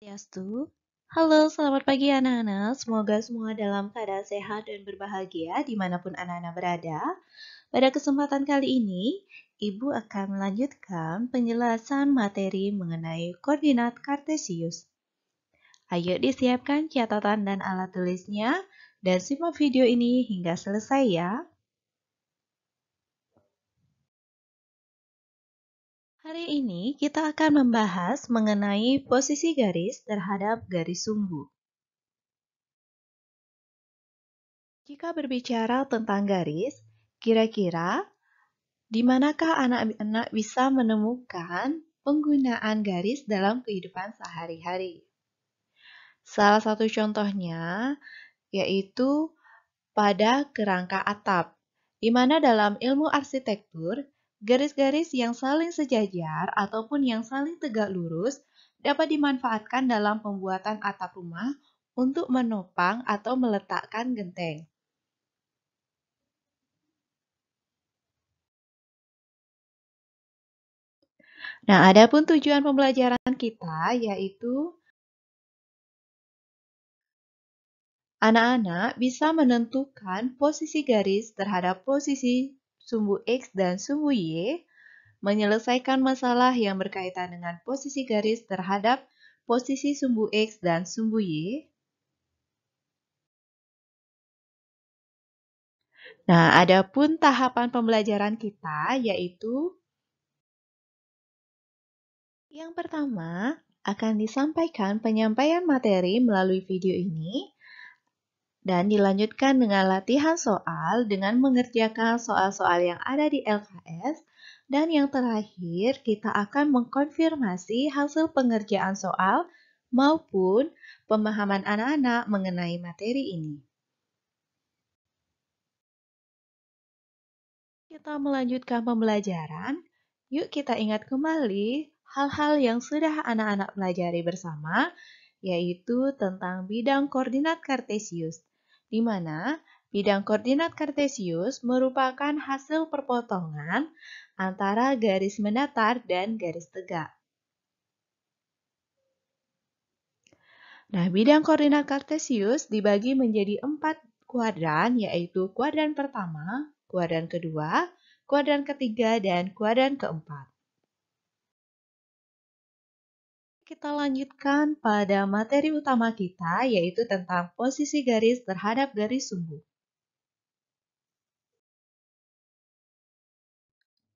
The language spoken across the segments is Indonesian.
Swastiastu. Halo, selamat pagi anak-anak. Semoga semua dalam keadaan sehat dan berbahagia dimanapun anak-anak berada. Pada kesempatan kali ini, Ibu akan melanjutkan penjelasan materi mengenai koordinat Kartesius. Ayo disiapkan catatan dan alat tulisnya, dan simak video ini hingga selesai ya. Hari ini kita akan membahas mengenai posisi garis terhadap garis sumbu. Jika berbicara tentang garis, kira-kira di manakah anak-anak bisa menemukan penggunaan garis dalam kehidupan sehari-hari? Salah satu contohnya yaitu pada kerangka atap, di mana dalam ilmu arsitektur, garis-garis yang saling sejajar ataupun yang saling tegak lurus dapat dimanfaatkan dalam pembuatan atap rumah untuk menopang atau meletakkan genteng. Nah, adapun tujuan pembelajaran kita yaitu anak-anak bisa menentukan posisi garis terhadap posisi sumbu X dan sumbu Y, menyelesaikan masalah yang berkaitan dengan posisi garis terhadap posisi sumbu X dan sumbu Y. Nah, adapun tahapan pembelajaran kita yaitu yang pertama akan disampaikan penyampaian materi melalui video ini. Dan dilanjutkan dengan latihan soal dengan mengerjakan soal-soal yang ada di LKS. Dan yang terakhir, kita akan mengkonfirmasi hasil pengerjaan soal maupun pemahaman anak-anak mengenai materi ini. Kita melanjutkan pembelajaran. Yuk kita ingat kembali hal-hal yang sudah anak-anak pelajari bersama, yaitu tentang bidang koordinat Kartesius, di mana bidang koordinat Kartesius merupakan hasil perpotongan antara garis mendatar dan garis tegak. Nah, bidang koordinat Kartesius dibagi menjadi 4 kuadran, yaitu kuadran pertama, kuadran kedua, kuadran ketiga, dan kuadran keempat. Kita lanjutkan pada materi utama kita, yaitu tentang posisi garis terhadap garis sumbu.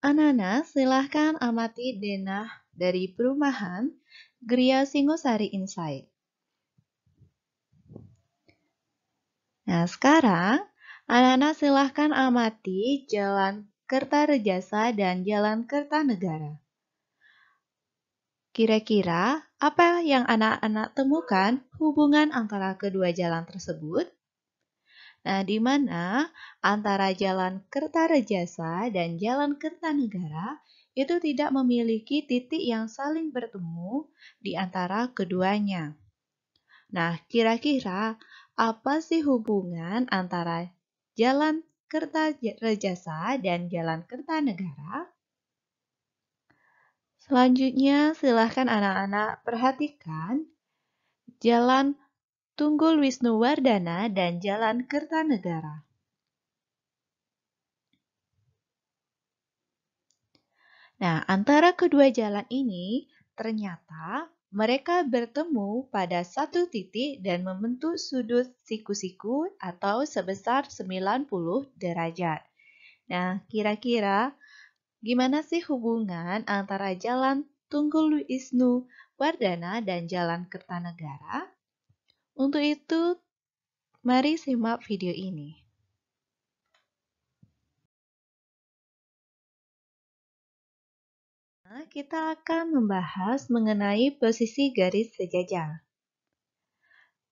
Anak-anak, silahkan amati denah dari perumahan Gria Singosari Insight. Nah, sekarang anak-anak silahkan amati Jalan Kertarejasa dan Jalan Kertanegara. Kira-kira apa yang anak-anak temukan hubungan antara kedua jalan tersebut? Nah, di mana antara Jalan Kertarejasa dan Jalan Kertanegara itu tidak memiliki titik yang saling bertemu di antara keduanya. Nah, kira-kira apa sih hubungan antara Jalan Kertarejasa dan Jalan Kertanegara? Selanjutnya, silahkan anak-anak perhatikan Jalan Tunggul Wisnuwardana dan Jalan Kertanegara. Nah, antara kedua jalan ini ternyata mereka bertemu pada satu titik dan membentuk sudut siku-siku atau sebesar 90 derajat. Nah, kira-kira gimana sih hubungan antara Jalan Tunggul Wisnuwardana dan Jalan Kertanegara? Untuk itu, mari simak video ini. Nah, kita akan membahas mengenai posisi garis sejajar.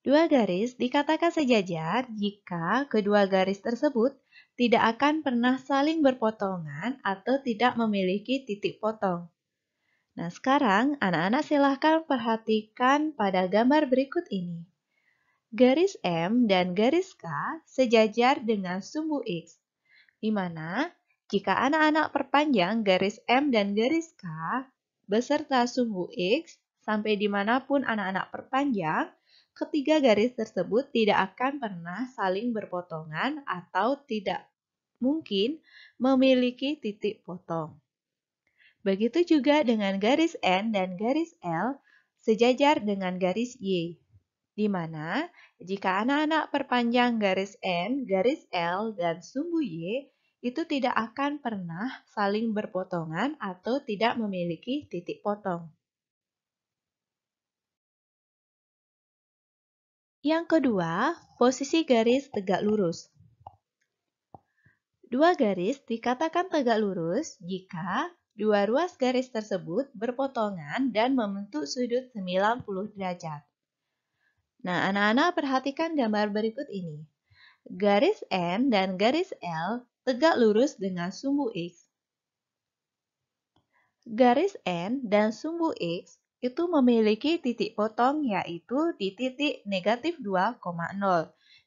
Dua garis dikatakan sejajar jika kedua garis tersebut tidak akan pernah saling berpotongan atau tidak memiliki titik potong. Nah, sekarang anak-anak silahkan perhatikan pada gambar berikut ini. Garis M dan garis K sejajar dengan sumbu X, di mana jika anak-anak perpanjang garis M dan garis K beserta sumbu X, sampai dimanapun anak-anak perpanjang, ketiga garis tersebut tidak akan pernah saling berpotongan atau tidak mungkin memiliki titik potong. Begitu juga dengan garis N dan garis L sejajar dengan garis Y, di mana jika anak-anak perpanjang garis N, garis L, dan sumbu Y, itu tidak akan pernah saling berpotongan atau tidak memiliki titik potong. Yang kedua, posisi garis tegak lurus. Dua garis dikatakan tegak lurus jika dua ruas garis tersebut berpotongan dan membentuk sudut 90 derajat. Nah, anak-anak perhatikan gambar berikut ini. Garis N dan garis L tegak lurus dengan sumbu X. Garis N dan sumbu X itu memiliki titik potong yaitu di titik negatif 2,0,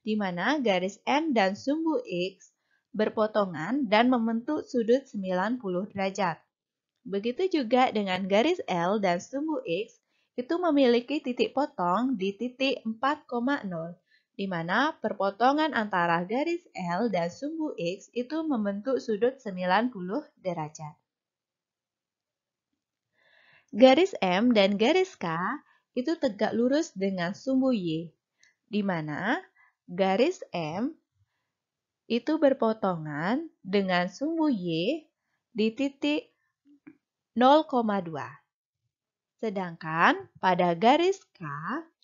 di mana garis N dan sumbu X berpotongan dan membentuk sudut 90 derajat. Begitu juga dengan garis L dan sumbu X itu memiliki titik potong di titik 4,0, di mana perpotongan antara garis L dan sumbu X itu membentuk sudut 90 derajat. Garis M dan garis K itu tegak lurus dengan sumbu Y, di mana garis M itu berpotongan dengan sumbu Y di titik 0,2. Sedangkan pada garis K,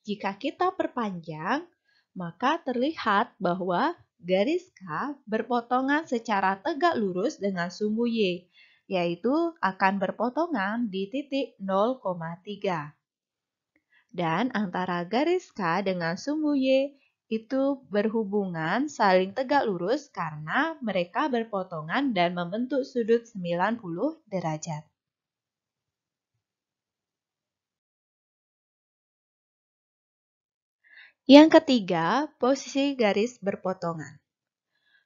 jika kita perpanjang, maka terlihat bahwa garis K berpotongan secara tegak lurus dengan sumbu Y, yaitu akan berpotongan di titik 0,3. Dan antara garis K dengan sumbu Y itu berhubungan saling tegak lurus karena mereka berpotongan dan membentuk sudut 90 derajat. Yang ketiga, posisi garis berpotongan.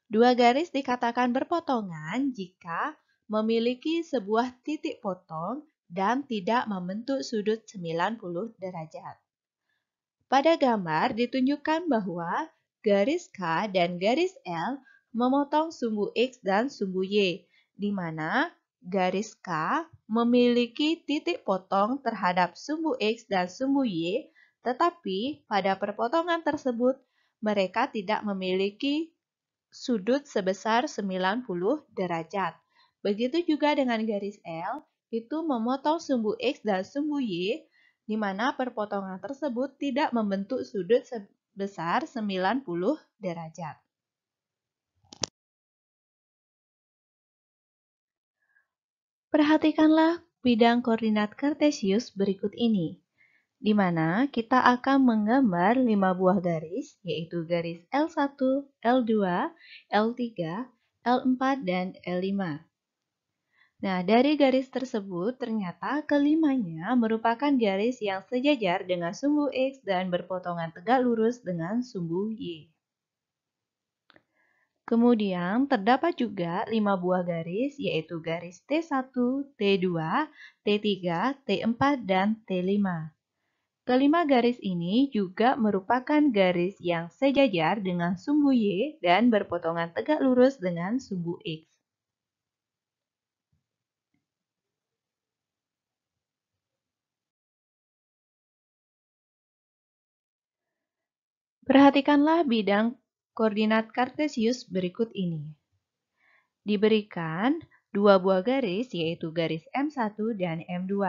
Dua garis dikatakan berpotongan jika memiliki sebuah titik potong dan tidak membentuk sudut 90 derajat. Pada gambar ditunjukkan bahwa garis K dan garis L memotong sumbu X dan sumbu Y, di mana garis K memiliki titik potong terhadap sumbu X dan sumbu Y, tetapi pada perpotongan tersebut mereka tidak memiliki sudut sebesar 90 derajat. Begitu juga dengan garis L, itu memotong sumbu X dan sumbu Y, di mana perpotongan tersebut tidak membentuk sudut sebesar 90 derajat. Perhatikanlah bidang koordinat kartesius berikut ini, di mana kita akan menggambar 5 buah garis, yaitu garis L1, L2, L3, L4, dan L5. Nah, dari garis tersebut ternyata kelimanya merupakan garis yang sejajar dengan sumbu X dan berpotongan tegak lurus dengan sumbu Y. Kemudian terdapat juga 5 buah garis, yaitu garis T1, T2, T3, T4, dan T5. Kelima garis ini juga merupakan garis yang sejajar dengan sumbu Y dan berpotongan tegak lurus dengan sumbu X. Perhatikanlah bidang koordinat kartesius berikut ini. Diberikan dua buah garis, yaitu garis M1 dan M2.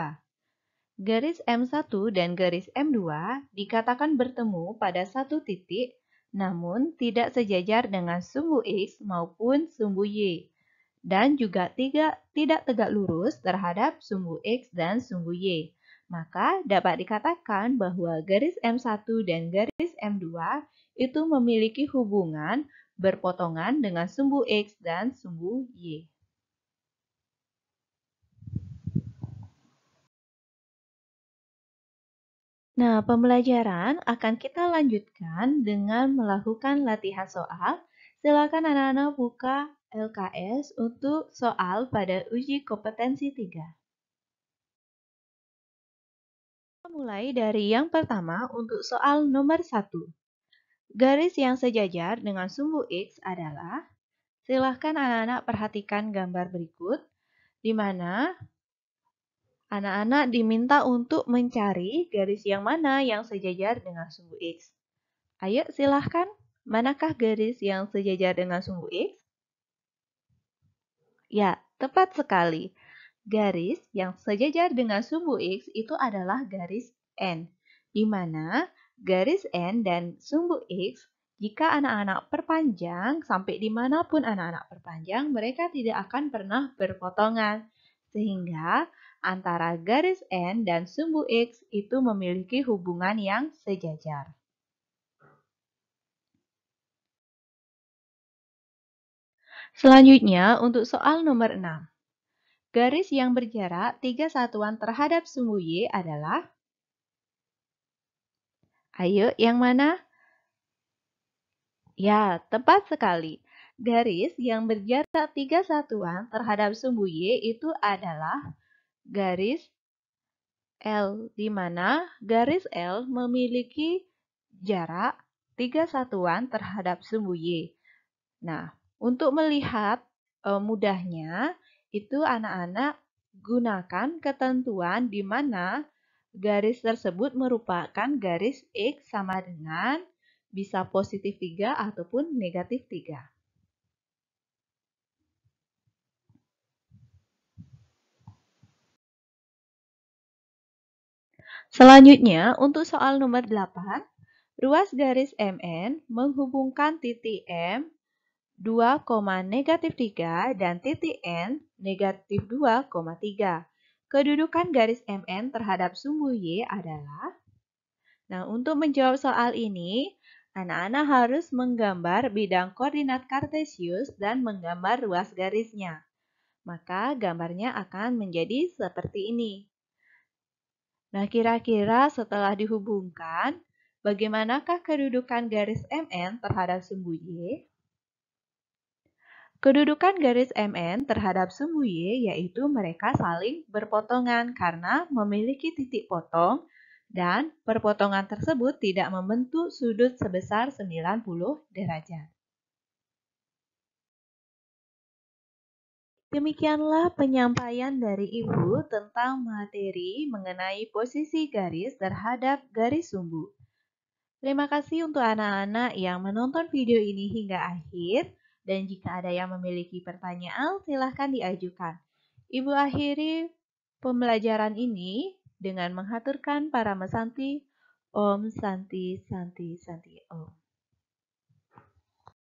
Garis M1 dan garis M2 dikatakan bertemu pada satu titik, namun tidak sejajar dengan sumbu X maupun sumbu Y, dan juga tidak tegak lurus terhadap sumbu X dan sumbu Y. Maka dapat dikatakan bahwa garis M1 dan garis M2 itu memiliki hubungan berpotongan dengan sumbu X dan sumbu Y. Nah, pembelajaran akan kita lanjutkan dengan melakukan latihan soal. Silakan anak-anak buka LKS untuk soal pada uji kompetensi 3. mulai dari yang pertama untuk soal nomor 1. Garis yang sejajar dengan sumbu X adalah, silahkan anak-anak perhatikan gambar berikut, di mana anak-anak diminta untuk mencari garis yang mana yang sejajar dengan sumbu X. Ayo silahkan, manakah garis yang sejajar dengan sumbu X? Ya, tepat sekali. Garis yang sejajar dengan sumbu X itu adalah garis N, di mana garis N dan sumbu X, jika anak-anak perpanjang, sampai dimanapun anak-anak perpanjang, mereka tidak akan pernah berpotongan. Sehingga antara garis N dan sumbu X itu memiliki hubungan yang sejajar. Selanjutnya untuk soal nomor 6. Garis yang berjarak 3 satuan terhadap sumbu Y adalah, ayo yang mana? Ya, tepat sekali. Garis yang berjarak 3 satuan terhadap sumbu Y itu adalah garis L, di mana garis L memiliki jarak 3 satuan terhadap sumbu Y. Nah, untuk melihat mudahnya, itu anak-anak gunakan ketentuan di mana garis tersebut merupakan garis X sama dengan bisa positif 3 ataupun negatif 3. Selanjutnya, untuk soal nomor 8, ruas garis MN menghubungkan titik M 2, negatif 3 dan titik N negatif 2,3. Kedudukan garis MN terhadap sumbu Y adalah. Nah, untuk menjawab soal ini, anak-anak harus menggambar bidang koordinat kartesius dan menggambar ruas garisnya. Maka gambarnya akan menjadi seperti ini. Nah, kira-kira setelah dihubungkan, bagaimanakah kedudukan garis MN terhadap sumbu Y? Kedudukan garis MN terhadap sumbu Y yaitu mereka saling berpotongan karena memiliki titik potong dan perpotongan tersebut tidak membentuk sudut sebesar 90 derajat. Demikianlah penyampaian dari Ibu tentang materi mengenai posisi garis terhadap garis sumbu. Terima kasih untuk anak-anak yang menonton video ini hingga akhir. Dan jika ada yang memiliki pertanyaan, silahkan diajukan. Ibu akhiri pembelajaran ini dengan menghaturkan para mesanti Om Santi Santi Santi Om.